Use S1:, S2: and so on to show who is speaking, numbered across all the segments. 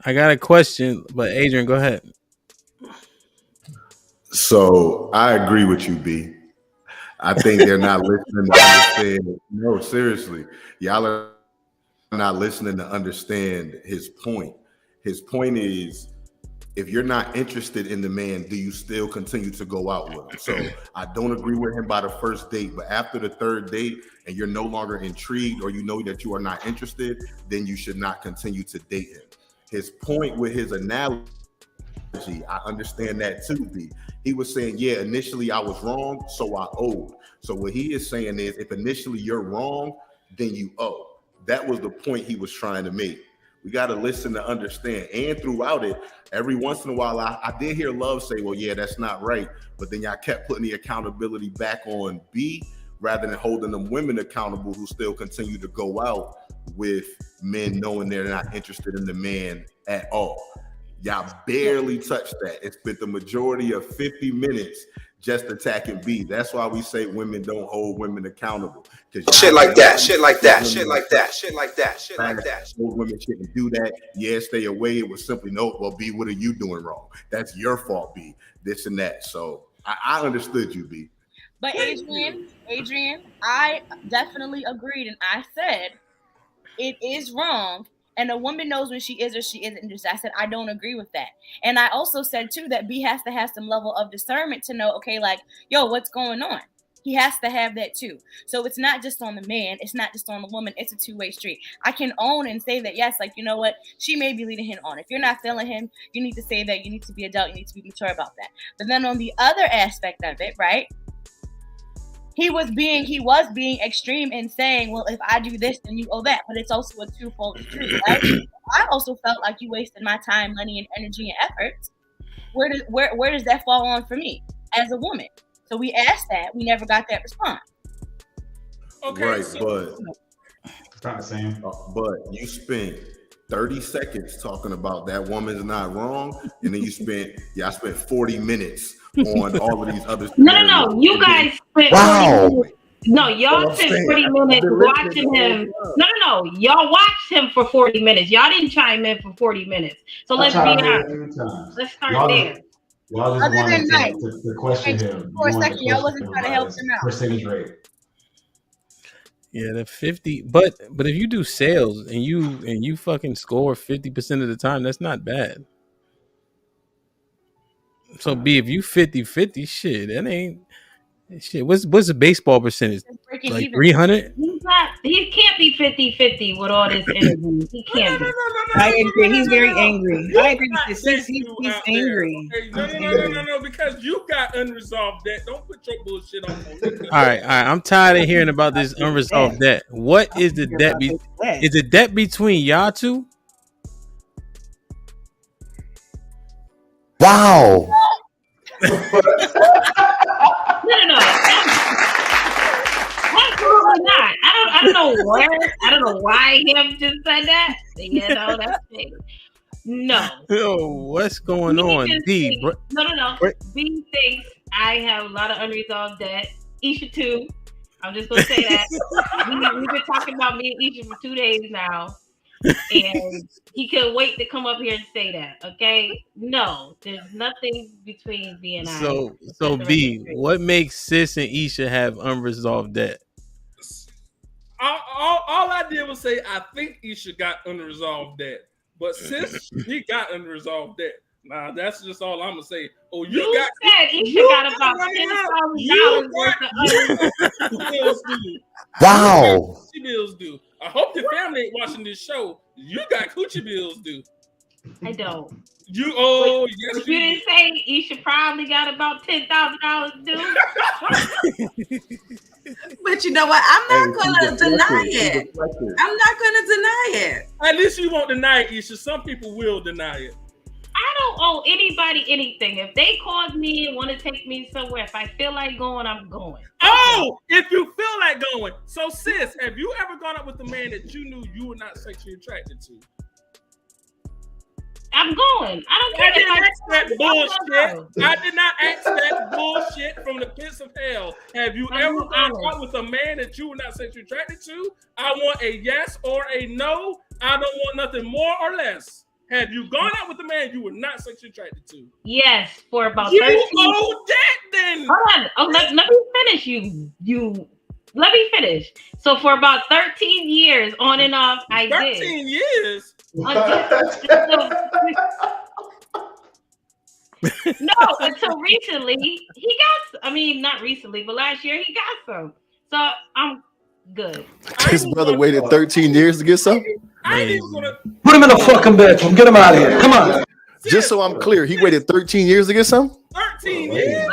S1: I got a question, but Adrian, go ahead.
S2: So I agree with you, B. I think they're not listening to understand. No, seriously, y'all are not listening to understand his point. His point is, if you're not interested in the man, do you still continue to go out with him? So I don't agree with him by the first date, but after the third date and you're no longer intrigued or you know that you are not interested, then you should not continue to date him. His point with his analogy, I understand that too, B. He was saying, yeah, initially I was wrong, so I owed. So what he is saying is, if initially you're wrong, then you owe. That was the point he was trying to make. We got to listen to understand. And throughout it, every once in a while, I did hear Love say, well, yeah, that's not right. But then y'all kept putting the accountability back on B rather than holding them women accountable who still continue to go out with men knowing they're not interested in the man at all. Y'all barely touched that. It spent the majority of 50 minutes just attacking B. That's why we say women don't hold women accountable.
S3: Shit like that, shit like that, shit like that, shit like that, shit like that.
S2: Most women shouldn't do that. Yeah, stay away. It was simply, no, well, B, what are you doing wrong? That's your fault, B. This and that. So I understood you, B.
S4: But Adrian, I definitely agreed, and I said it is wrong. And a woman knows when she is or she isn't interested. I said, I don't agree with that. And I also said, too, that B has to have some level of discernment to know, okay, like, yo, what's going on? He has to have that, too. So it's not just on the man. It's not just on the woman. It's a two-way street. I can own and say that, yes, like, you know what? She may be leading him on. If you're not feeling him, you need to say that. You need to be adult. You need to be mature about that. But then on the other aspect of it, right? He was being extreme in saying, well, if I do this, then you owe that. But it's also a twofold truth, right? I also felt like you wasted my time, money, and energy and effort. Where does that fall on for me as a woman? So we asked that. We never got that response.
S5: Okay,
S2: right,
S5: so
S2: but you spent 30 seconds talking about that woman's not wrong, and then I spent 40 minutes on all of these other.
S6: No, you guys spent 40 minutes. No, y'all spent 40 minutes watching him. No, y'all watched him for 40 minutes. Y'all didn't chime in for 40 minutes. So let's be honest. Let's start there.
S7: Y'all just wanted to question him.
S4: For a second, y'all wasn't trying to help him out.
S7: Percentage rate.
S1: Yeah, the 50, but if you do sales and you fucking score 50% of the time, that's not bad. So B, if you 50-50, shit, that ain't shit. What's the baseball percentage? Like 300?
S6: He can't be 50-50 with all this energy. He can't be.
S8: I agree. He's very angry. I agree with this. He's angry.
S5: No, because you got unresolved debt. Don't put your bullshit on me.
S1: All right. I'm tired of hearing about this unresolved debt. What is the debt? Is the debt between y'all two?
S3: Wow.
S6: No. Absolutely not. I don't know where. I don't know why him just said that. You know, that's it. No.
S1: Yo, what's going on? B.
S6: No. B thinks I have a lot of unresolved debt. Isha too. I'm just gonna say that. We've been talking about me and Isha for 2 days now. And he couldn't wait to come up here and say that. Okay, no, there's nothing between B and I.
S1: So B, what makes Sis and Isha have unresolved debt?
S5: All I did was say I think Isha got unresolved debt, but Sis, he got unresolved debt. Nah, that's just all I'm gonna say. Oh, you
S6: said Isha got about $10,000 worth of
S5: bills due.
S3: Wow.
S5: Coochie bills due. I hope your family ain't watching this show. You got coochie bills due.
S6: I don't.
S5: Yes,
S6: you didn't say Isha probably got about $10,000 due.
S8: But you know what? I'm not gonna deny it. I'm not gonna deny it.
S5: At least you won't deny it, Isha. Some people will deny it.
S6: I don't owe anybody anything. If they call me and want to take me somewhere, if I feel like going, I'm going.
S5: Oh, if you feel like going. So, Sis, have you ever gone up with a man that you knew you were not sexually attracted to?
S6: I'm going. I don't care.
S5: I didn't ask that bullshit. I did not ask that bullshit from the pits of hell. Have you ever gone out with a man that you were not sexually attracted to? I want a yes or a no. I don't want nothing more or less. have you gone out with a man you were not sexually attracted to?
S6: Yes, for about
S5: You
S6: 13.
S5: owe that then.
S6: Hold on. Oh, let me finish. Let me finish. So for about 13 years, on and off, I
S5: 13
S6: did.
S5: years.
S6: Until recently, he got. I mean, not recently, but last year he got some. So I'm good.
S9: His brother waited 13 years to get some.
S5: I ain't even gonna
S10: Put him in the fucking bedroom. Get him out of here. Come on.
S9: Just so I'm clear, he waited 13 years to get some.
S5: 13 years.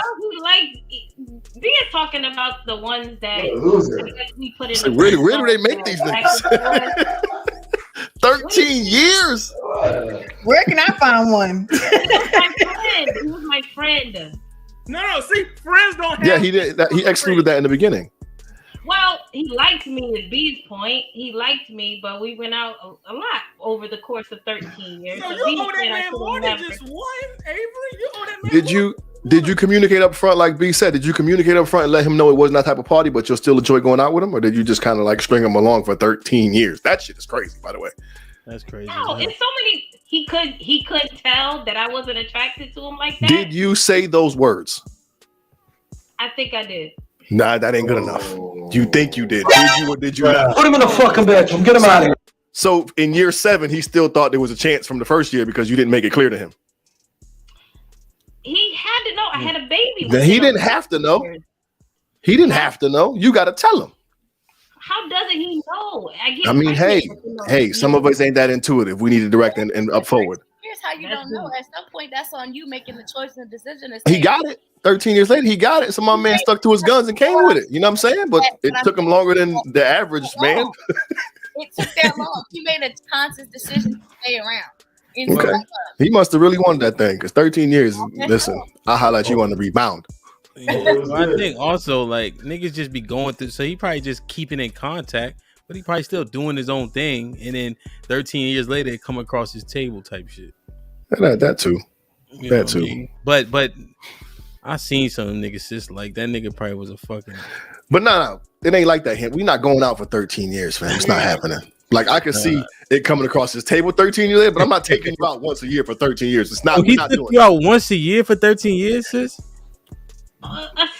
S6: We are talking about the ones that we put in.
S9: So where do they make these niggas? 13 years.
S11: Where can I find one?
S6: He was my friend.
S5: No. See, friends don't have.
S9: Yeah, he did. He excluded that in the beginning.
S6: Well, he liked me at B's point. He liked me, but we went out a lot over the course of 13 years.
S5: So you owe that man more than just one, Avery? You owe that man
S9: Did you communicate up front like B said? Did you communicate up front and let him know it wasn't that type of party, but you'll still enjoy going out with him? Or did you just kind of like string him along for 13 years? That shit is crazy, by the way.
S1: That's crazy.
S6: No, it's so many. He could tell that I wasn't attracted to him like that.
S9: Did you say those words?
S6: I think I did.
S9: Nah, that ain't good enough. You think you did? Did you or did you not?
S10: Put him in the fucking bedroom. Get him out of here.
S9: So in year 7, he still thought there was a chance from the first year because you didn't make it clear to him.
S6: He had to know I had a baby.
S9: Then he didn't have to know. He didn't have to know. You got to tell him.
S6: How doesn't he know?
S9: Hey, some of us ain't that intuitive. We need to direct and up forward.
S4: Here's how you don't know. At some point, that's on you making the choice and decision.
S9: He got it. 13 years later, he got it. So my man stuck to his guns and came with it. You know what I'm saying? But it took him longer than the average man.
S4: It took that long. He made a conscious decision to stay around.
S9: Okay. He must have really wanted that thing because 13 years. Listen, I'll highlight you on the rebound.
S1: I think also like niggas just be going through. So he probably just keeping in contact, but he probably still doing his own thing. And then 13 years later, it come across his table type shit.
S9: That too.
S1: You
S9: that too.
S1: I mean? But I seen some niggas just like that nigga probably was a fucking.
S9: But no, it ain't like that. We not going out for 13 years, fam. It's not happening. Like I can see it coming across his table 13 years later, but I'm not taking you out once a year for 13 years. It's not.
S1: He took you out once a year for 13 years, sis.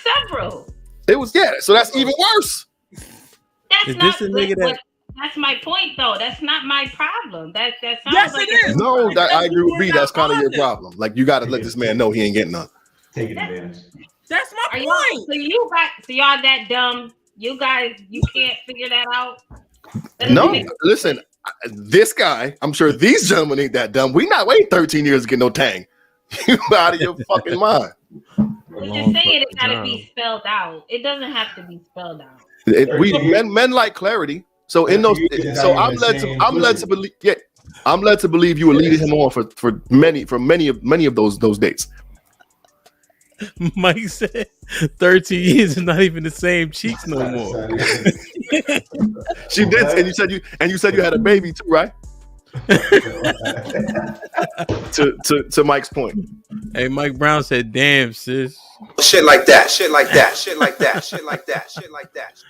S6: Several.
S9: It was so that's even worse.
S6: That's not the nigga that. That's my point, though. That's not my problem. That sounds
S5: yes,
S6: like
S5: it is.
S9: No, I agree with B. That's kind of your problem. Like you got to let this man know he ain't getting none.
S10: Taking advantage.
S5: That's my point.
S6: So y'all that dumb? You guys, you can't figure that out.
S9: No, listen. This guy, I'm sure these gentlemen ain't that dumb. We not waiting 13 years to get no tang. You out of your fucking mind.
S6: I'm just saying it gotta be spelled out. It doesn't have to be spelled out.
S9: Men like clarity. So in those, so I'm led to believe. Yeah, I'm led to believe you were leading him on for many of those dates.
S1: Mike said 13 years is not even the same cheeks no more.
S9: She did, and you said you had a baby too, right? to Mike's point.
S1: Hey, Mike Brown said, "Damn, sis."
S3: Shit like that. Shit like that. Shit like that. Shit like that. Shit like that.